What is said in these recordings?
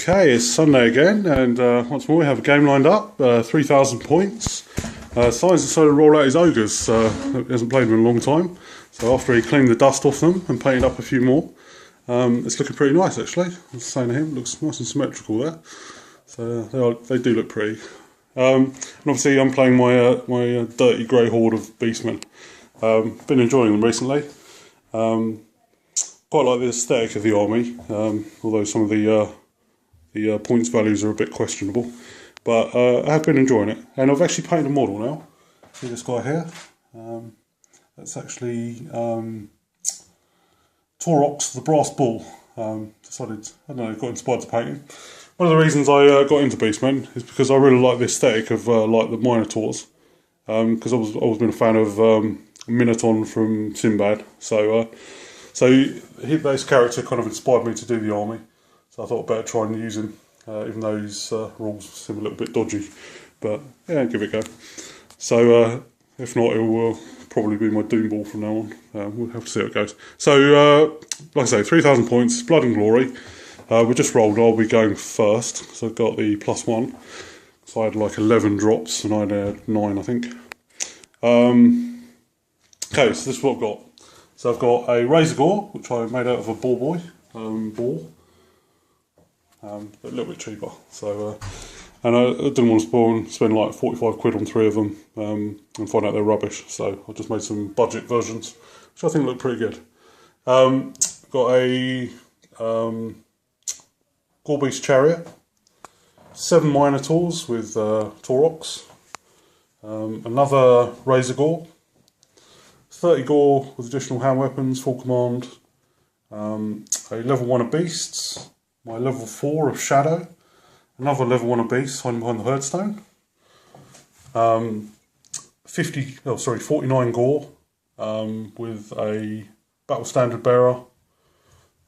Okay, it's Sunday again, and once more we have a game lined up, 3,000 points. Simon's decided to roll out his Ogres, he hasn't played them in a long time, so after he cleaned the dust off them and painted up a few more, it's looking pretty nice actually. I was saying to him, looks nice and symmetrical there, so they do look pretty. And obviously I'm playing my dirty grey horde of Beastmen. Been enjoying them recently. Quite like the aesthetic of the army, although some of the points values are a bit questionable, but I have been enjoying it, and I've actually painted a model now. See this guy here? That's actually Torrox, the brass bull. Decided, I don't know, got inspired to paint him. One of the reasons I got into Beastmen is because I really like the aesthetic of like the Minotaurs, because I've always been a fan of Minotaur from Sinbad, so this character kind of inspired me to do the army. So I thought I'd better try and use him, even though his rules seem a little bit dodgy. But yeah, give it a go. So if not, it will probably be my Doom Ball from now on. We'll have to see how it goes. So like I say, 3,000 points, Blood and Glory. We just rolled, I'll be going first. So I've got the +1. So I had like 11 drops and I had 9, I think. Okay, so this is what I've got. So I've got a Razor Gore, which I made out of a ball boy ball. A little bit cheaper, so and I didn't want to spend like 45 quid on 3 of them and find out they're rubbish, so I just made some budget versions which I think look pretty good. Got a Gorbeast Chariot, 7 Minotaurs with Torrox, another Razor Gore, 30 Gore with additional hand weapons, full command, a level 1 of Beasts, my level 4 of Shadow, another level 1 of Beasts hiding behind the Herdstone, 49 Gore with a Battle Standard Bearer,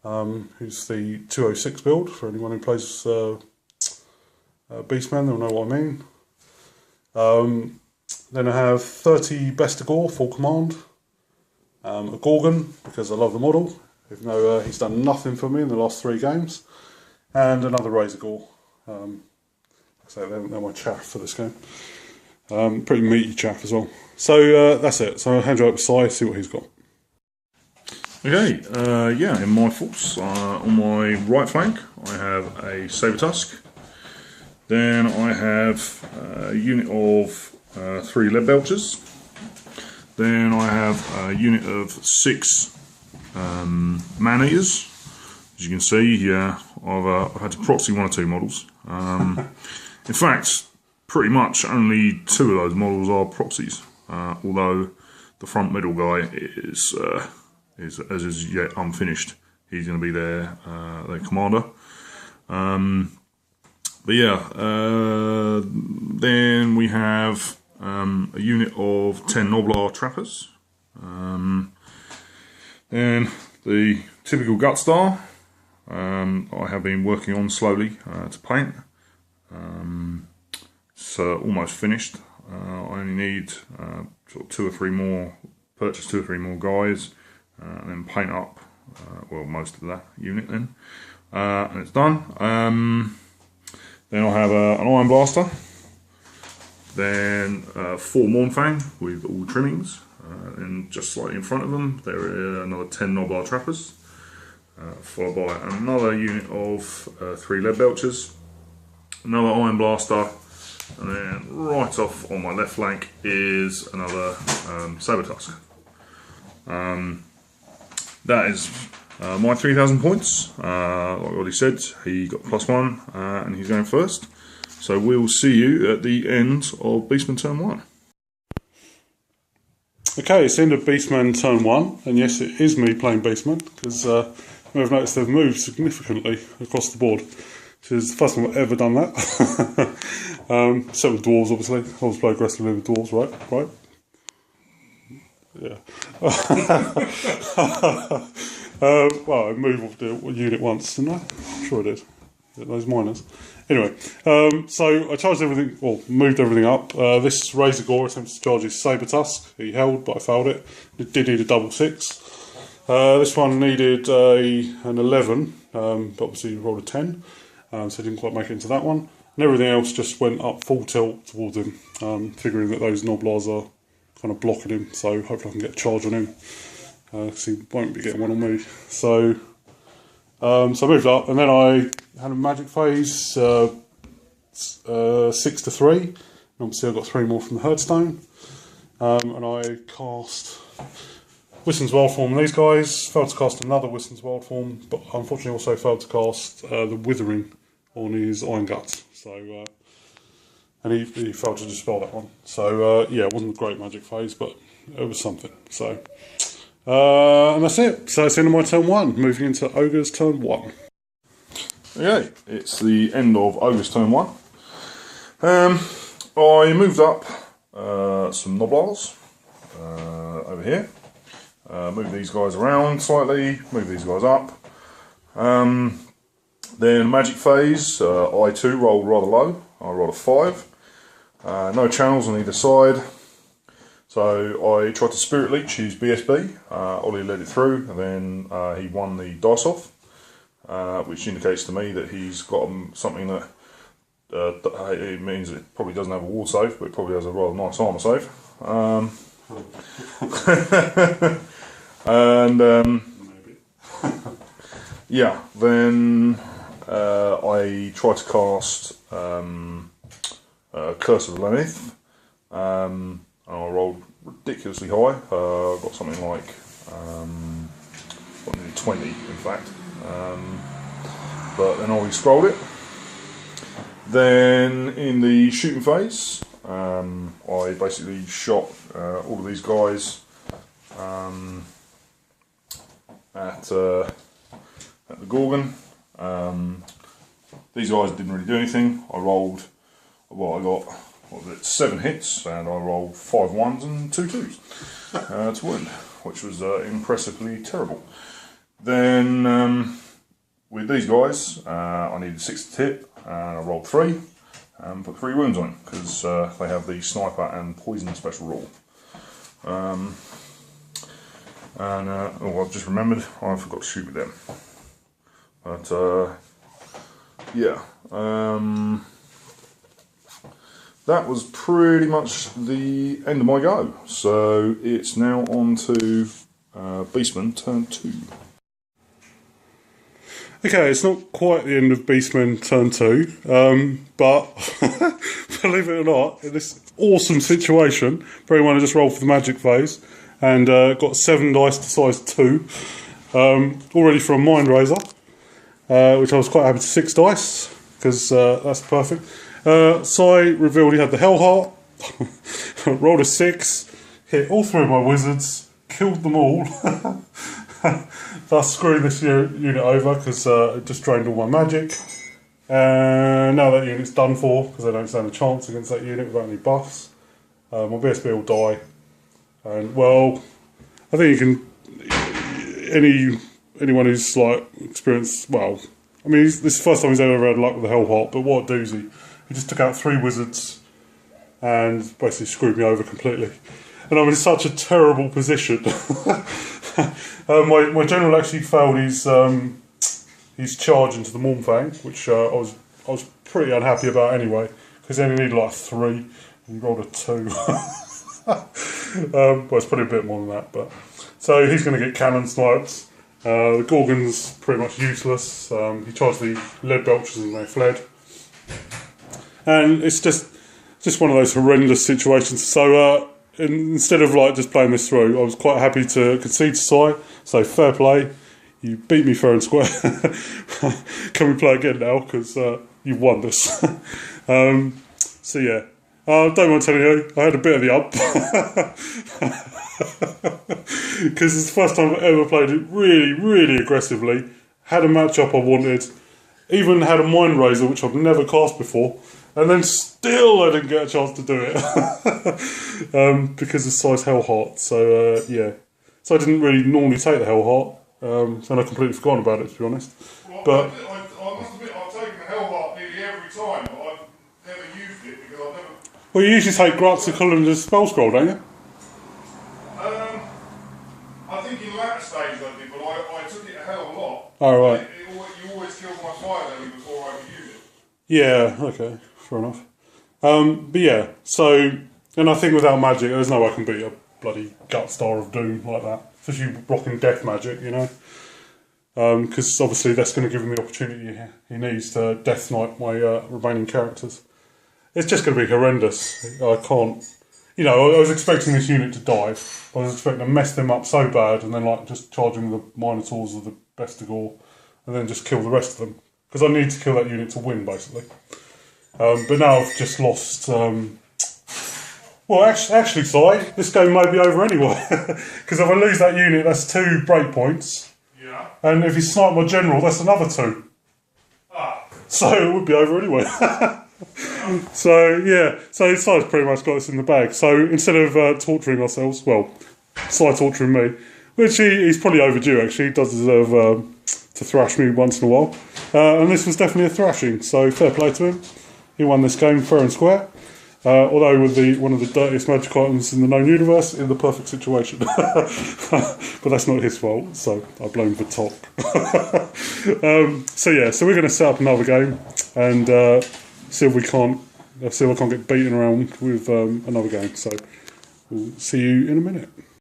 who's the 206 build, for anyone who plays Beastmen, they'll know what I mean. Then I have 30 Besta Gore, full command, a Gorgon, because I love the model, even though he's done nothing for me in the last 3 games. And another Razor Gore. So they're my chaff for this game. Pretty meaty chaff as well. So that's it. So I'll hand you over to Si, see what he's got. Okay, yeah, in my force, on my right flank, I have a Sabertusk. Then I have a unit of 3 lead belchers. Then I have a unit of 6 man-eaters. As you can see, yeah, I've had to proxy 1 or 2 models. In fact, pretty much only 2 of those models are proxies, although the front middle guy is as is yet unfinished. He's going to be their commander. But yeah, then we have a unit of 10 Noblar Trappers. Then the typical Gutstar. I have been working on slowly to paint. So almost finished. I only need sort of 2 or 3 more, purchase 2 or 3 more guys, and then paint up, well, most of that unit then. And it's done. Then I'll have an Iron Blaster. Then 4 Mournfang with all trimmings. And just slightly in front of them, there are another 10 Noblar Trappers. Followed by another unit of 3 lead belchers, another Iron Blaster, and then right off on my left flank is another Sabertusk. That is my 3,000 points. Like I already said, he got +1 and he's going first. So we'll see you at the end of Beastmen turn 1. Okay, it's the end of Beastmen turn 1, and yes, it is me playing Beastmen, because I've noticed they've moved significantly across the board, which is the first time I've ever done that. Except with dwarves, obviously. I always play aggressively with dwarves, right? Yeah. Well, I moved off the unit once, didn't I? I'm sure I did. Those miners. Anyway, so I charged everything, or moved everything up. This Razor Gore attempted to charge his Sabertusk. He held, but I failed it. It did need a double 6. This one needed an 11, but obviously rolled a 10. so he didn't quite make it into that one. And everything else just went up full tilt towards him, figuring that those Noblars are kind of blocking him, so hopefully I can get a charge on him, because he won't be getting one on me. So, so I moved up, and then I had a magic phase, 6 to 3, and obviously I got 3 more from the Herdstone, and I cast Wiston's Wild Form on these guys, failed to cast another Wiston's Wild Form, but unfortunately also failed to cast the Withering on his Iron Guts, so and he failed to dispel that one. So yeah, it wasn't a great magic phase, but it was something. So and that's it. So it's the end of my turn 1, moving into Ogre's turn 1. Okay, it's the end of Ogre's turn 1. I moved up some Noblars over here. Move these guys around slightly, move these guys up. Then magic phase, I too rolled rather low. I rolled a 5. No channels on either side. So I tried to Spirit Leech, use BSB. Ollie led it through, and then he won the dice off, which indicates to me that he's got something that it means it probably doesn't have a ward save, but it probably has a rather nice armour save. And yeah, then I tried to cast Curse of the Lenith. I rolled ridiculously high. Got something like nearly 20, in fact. But then I scrolled it. Then in the shooting phase, I basically shot all of these guys at the Gorgon. These guys didn't really do anything. I rolled, well, I got, what was it, 7 hits, and I rolled 5 1s and 2 2s to wound, which was impressively terrible. Then with these guys, I needed 6 to tip, and I rolled 3 and put 3 wounds on because they have the sniper and poison special rule. Oh, I've just remembered, I forgot to shoot with them. But yeah, that was pretty much the end of my go. So it's now on to Beastmen turn 2. Okay, it's not quite the end of Beastmen turn 2, but believe it or not, in this awesome situation, very well I just rolled for the magic phase and got 7 dice to size 2, all ready for a Mind Razor, which I was quite happy to 6 dice, because that's perfect. Sai revealed he had the Hell Heart, rolled a 6, hit all 3 of my wizards, killed them all, thus screwing this unit over because it just drained all my magic. And now that unit's done for because I don't stand a chance against that unit without any buffs. My BSB will die. And well, I think you can, anyone who's like experienced, well, I mean this is the first time he's ever had luck with the Hell Heart, but what a doozy. He just took out 3 wizards and basically screwed me over completely. And I'm in such a terrible position. My general actually failed his charge into the Mornfang, which I was pretty unhappy about anyway, because he only needed like 3 and he rolled a 2. Well, it's probably a bit more than that, but so he's going to get cannon sniped. The Gorgon's pretty much useless. He charged the lead belchers and they fled, and it's just one of those horrendous situations. So instead of like just playing this through, I was quite happy to concede to Sai. So fair play, you beat me fair and square. Can we play again now? Because you've won this. So yeah, don't mind telling you, I had a bit of the up. Because it's the first time I've ever played it really, really aggressively. Had a matchup I wanted, even had a Mind Razor, which I've never cast before. And then still I didn't get a chance to do it because of Sai's Hell Heart. So yeah, so I didn't really normally take the Hell Heart, and I completely forgotten about it, to be honest. Well, but I must admit I've taken the Hell Heart nearly every time, but I've never used it because I've never. Well, you usually take Graticle and the Spell Scroll, don't you? I think in latter stages I did, but I took it a hell of a lot. Oh right. You always killed my fire levy before I could use it. Yeah, okay, fair enough. But yeah, so, and I think without magic, there's no way I can beat a bloody Gut Star of Doom like that. Especially rocking death magic, you know? Because obviously that's going to give him the opportunity he needs to Death Knight my remaining characters. It's just going to be horrendous. I can't... You know, I was expecting this unit to die. I was expecting to mess them up so bad and then like just charge them with the Minotaurs or the Bestigor and then just kill the rest of them. Because I need to kill that unit to win, basically. But now I've just lost... Well, actually, Si, this game may be over anyway. Because if I lose that unit, that's 2 breakpoints. Yeah. And if you snipe my general, that's another 2. Ah. So it would be over anyway. So, yeah. So Si's pretty much got us in the bag. So instead of torturing ourselves, well, Si torturing me, which he's probably overdue, actually. He does deserve to thrash me once in a while. And this was definitely a thrashing. So fair play to him. He won this game fair and square. Although with one of the dirtiest magic items in the known universe, in the perfect situation. But that's not his fault, so I blame the top. So yeah, so we're going to set up another game and see if I can't get beaten around with another game. So we'll see you in a minute.